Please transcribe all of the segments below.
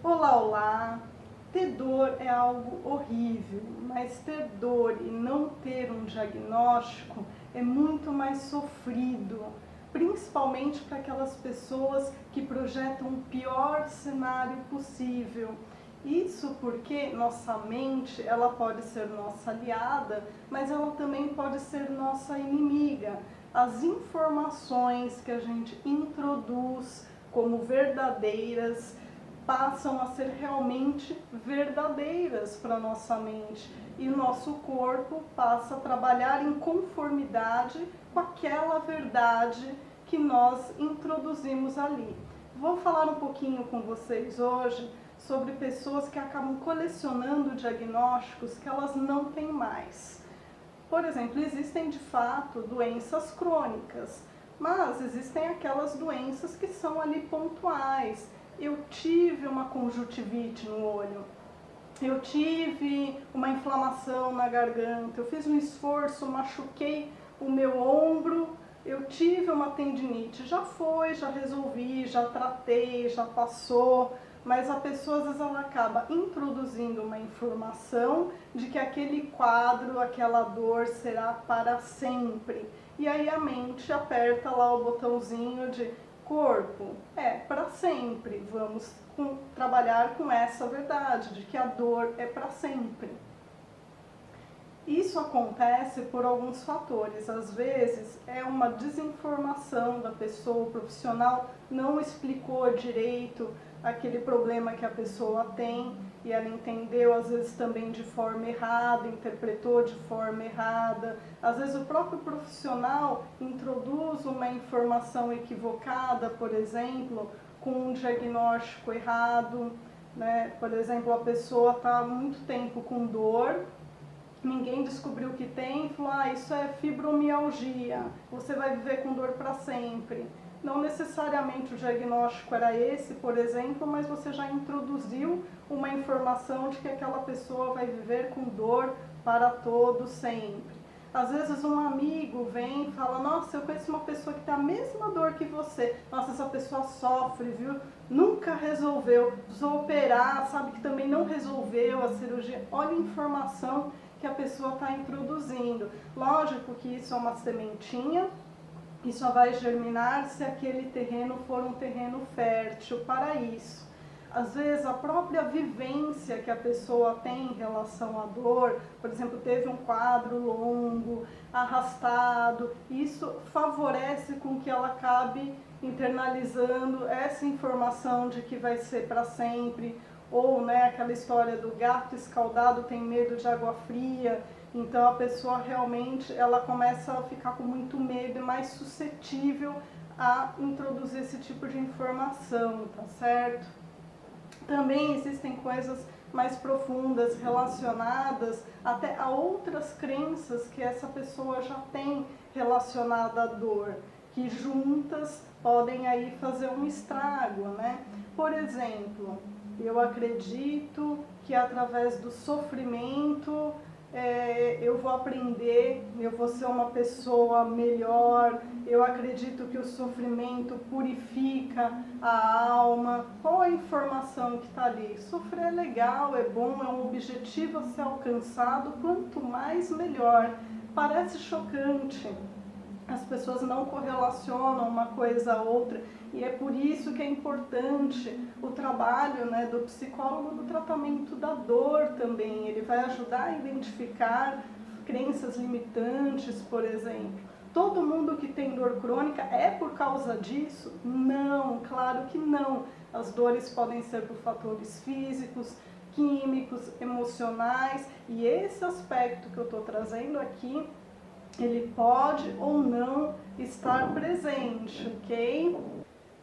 Olá, olá! Ter dor é algo horrível, mas ter dor e não ter um diagnóstico é muito mais sofrido, principalmente para aquelas pessoas que projetam o pior cenário possível. Isso porque nossa mente, ela pode ser nossa aliada, mas ela também pode ser nossa inimiga. As informações que a gente introduz como verdadeiras passam a ser realmente verdadeiras para a nossa mente e o nosso corpo passa a trabalhar em conformidade com aquela verdade que nós introduzimos ali. Vou falar um pouquinho com vocês hoje sobre pessoas que acabam colecionando diagnósticos que elas não têm mais. Por exemplo, existem de fato doenças crônicas, mas existem aquelas doenças que são ali pontuais. Eu tive uma conjuntivite no olho, eu tive uma inflamação na garganta, eu fiz um esforço, machuquei o meu ombro, eu tive uma tendinite, já foi, já resolvi, já tratei, já passou, mas a pessoa às vezes ela acaba introduzindo uma informação de que aquele quadro, aquela dor será para sempre. E aí a mente aperta lá o botãozinho de corpo, para sempre, vamos trabalhar com essa verdade, de que a dor é para sempre. Isso acontece por alguns fatores. Às vezes é uma desinformação da pessoa, o profissional não explicou direito aquele problema que a pessoa tem e ela entendeu às vezes também de forma errada, interpretou de forma errada. Às vezes o próprio profissional introduz uma informação equivocada, por exemplo, com um diagnóstico errado, né? Por exemplo, a pessoa está há muito tempo com dor, ninguém descobriu o que tem e falou, isso é fibromialgia, você vai viver com dor para sempre. Não necessariamente o diagnóstico era esse, por exemplo, mas você já introduziu uma informação de que aquela pessoa vai viver com dor para todo sempre. Às vezes um amigo vem e fala, nossa, eu conheço uma pessoa que tem a mesma dor que você. Nossa, essa pessoa sofre, viu? Nunca resolveu. Precisou operar, sabe que também não resolveu a cirurgia. Olha a informação que a pessoa está introduzindo. Lógico que isso é uma sementinha e só vai germinar se aquele terreno for um terreno fértil para isso. Às vezes a própria vivência que a pessoa tem em relação à dor, por exemplo, teve um quadro longo, arrastado, isso favorece com que ela acabe internalizando essa informação de que vai ser para sempre, ou aquela história do gato escaldado tem medo de água fria. Então a pessoa realmente ela começa a ficar com muito medo e mais suscetível a introduzir esse tipo de informação, tá certo? Também existem coisas mais profundas relacionadas até a outras crenças que essa pessoa já tem relacionada à dor, que juntas podem aí fazer um estrago, né? Por exemplo, eu acredito que através do sofrimento eu vou aprender, eu vou ser uma pessoa melhor, eu acredito que o sofrimento purifica a alma. Qual a informação que está ali? Sofrer é legal, é bom, é um objetivo a ser alcançado, quanto mais melhor. Parece chocante, as pessoas não correlacionam uma coisa a outra e é por isso que é importante o trabalho do psicólogo do tratamento da dor também. Ele vai ajudar a identificar crenças limitantes, por exemplo. Todo mundo que tem dor crônica é por causa disso? Não, claro que não. As dores podem ser por fatores físicos, químicos, emocionais, e esse aspecto que eu estou trazendo aqui, ele pode ou não estar presente, ok?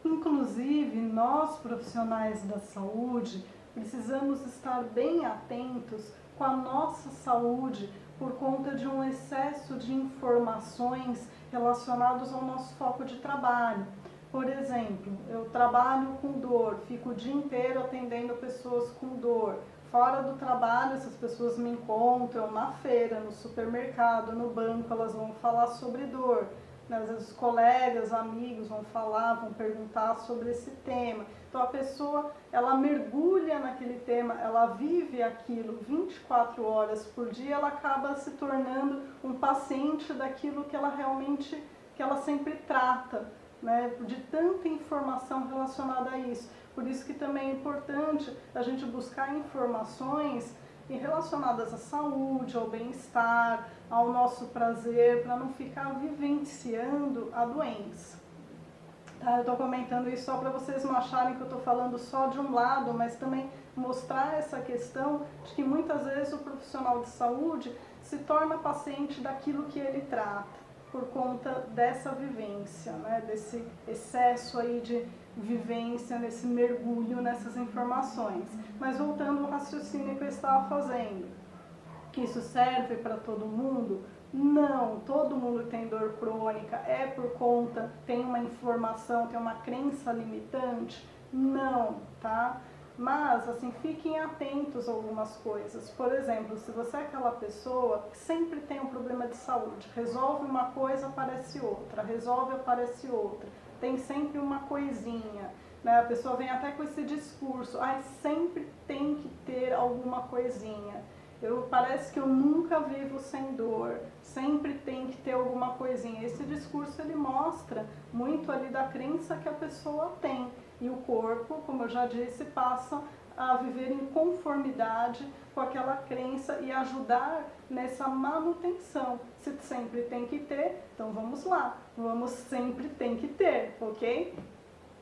Inclusive, nós profissionais da saúde precisamos estar bem atentos com a nossa saúde por conta de um excesso de informações relacionadas ao nosso foco de trabalho. Por exemplo, eu trabalho com dor, fico o dia inteiro atendendo pessoas com dor. Fora do trabalho, essas pessoas me encontram na feira, no supermercado, no banco, elas vão falar sobre dor. né? Às vezes colegas, amigos vão falar, vão perguntar sobre esse tema. Então a pessoa, ela mergulha naquele tema, ela vive aquilo 24 horas por dia, ela acaba se tornando um paciente daquilo que ela realmente, que ela sempre trata, né? De tanta informação relacionada a isso. Por isso que também é importante a gente buscar informações relacionadas à saúde, ao bem-estar, ao nosso prazer, para não ficar vivenciando a doença. Tá? Eu estou comentando isso só para vocês não acharem que eu estou falando só de um lado, mas também mostrar essa questão de que muitas vezes o profissional de saúde se torna paciente daquilo que ele trata, por conta dessa vivência, né? Desse excesso aí de vivência, nesse mergulho nessas informações. Mas voltando ao raciocínio que eu estava fazendo, que isso serve para todo mundo? Não, todo mundo tem dor crônica, é por conta, tem uma informação, tem uma crença limitante? Não, tá? Mas, assim, fiquem atentos a algumas coisas. Por exemplo, se você é aquela pessoa que sempre tem um problema de saúde, resolve uma coisa, aparece outra, resolve, aparece outra, tem sempre uma coisinha, né? A pessoa vem até com esse discurso, sempre tem que ter alguma coisinha. Parece que eu nunca vivo sem dor, sempre tem que ter alguma coisinha. Esse discurso, ele mostra muito ali da crença que a pessoa tem. E o corpo, como eu já disse, passa a viver em conformidade com aquela crença e ajudar nessa manutenção. Se sempre tem que ter, então vamos lá, vamos sempre tem que ter, ok?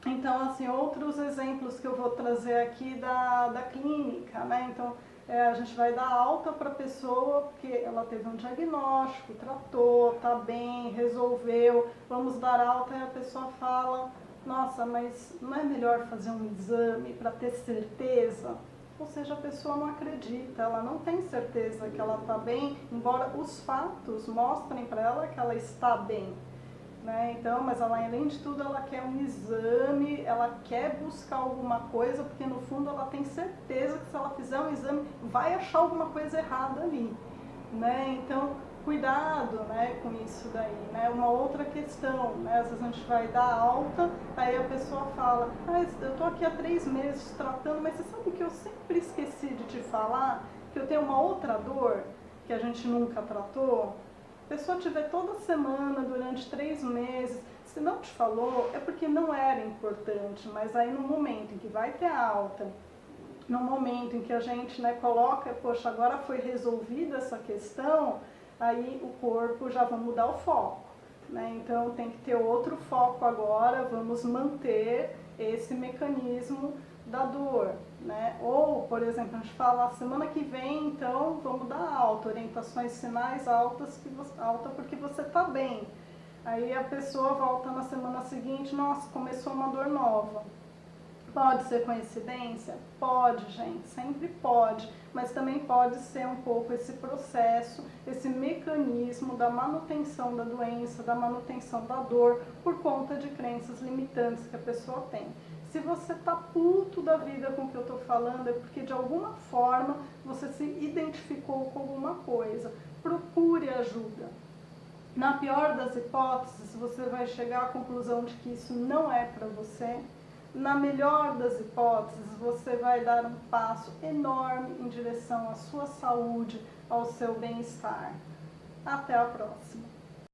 Então, assim, outros exemplos que eu vou trazer aqui da clínica, né? Então, a gente vai dar alta para a pessoa porque ela teve um diagnóstico, tratou, tá bem, resolveu, vamos dar alta e a pessoa fala: nossa, mas não é melhor fazer um exame para ter certeza? Ou seja, a pessoa não acredita, ela não tem certeza que ela está bem, embora os fatos mostrem para ela que ela está bem. Né? Então, mas ela, além de tudo, ela quer um exame, ela quer buscar alguma coisa, porque no fundo ela tem certeza que se ela fizer um exame, vai achar alguma coisa errada ali. Né? Então, cuidado, né, com isso daí, né? Uma outra questão, né? Às vezes a gente vai dar alta, aí a pessoa fala: eu estou aqui há 3 meses tratando, mas você sabe que eu sempre esqueci de te falar que eu tenho uma outra dor que a gente nunca tratou? A pessoa te vê toda semana durante 3 meses, se não te falou, é porque não era importante, mas aí no momento em que vai ter alta, no momento em que a gente, né, coloca, poxa, agora foi resolvida essa questão, aí o corpo já vai mudar o foco, né? Então tem que ter outro foco agora, vamos manter esse mecanismo da dor, né? Ou, por exemplo, a gente fala, semana que vem, então, vamos dar alta, orientações sinais altas, alta porque você está bem. Aí a pessoa volta na semana seguinte, nossa, começou uma dor nova. Pode ser coincidência? Pode, gente, sempre pode, mas também pode ser um pouco esse processo, esse mecanismo da manutenção da doença, da manutenção da dor, por conta de crenças limitantes que a pessoa tem. Se você está puto da vida com o que eu estou falando, é porque de alguma forma você se identificou com alguma coisa. Procure ajuda. Na pior das hipóteses, você vai chegar à conclusão de que isso não é para você. Na melhor das hipóteses, você vai dar um passo enorme em direção à sua saúde, ao seu bem-estar. Até a próxima!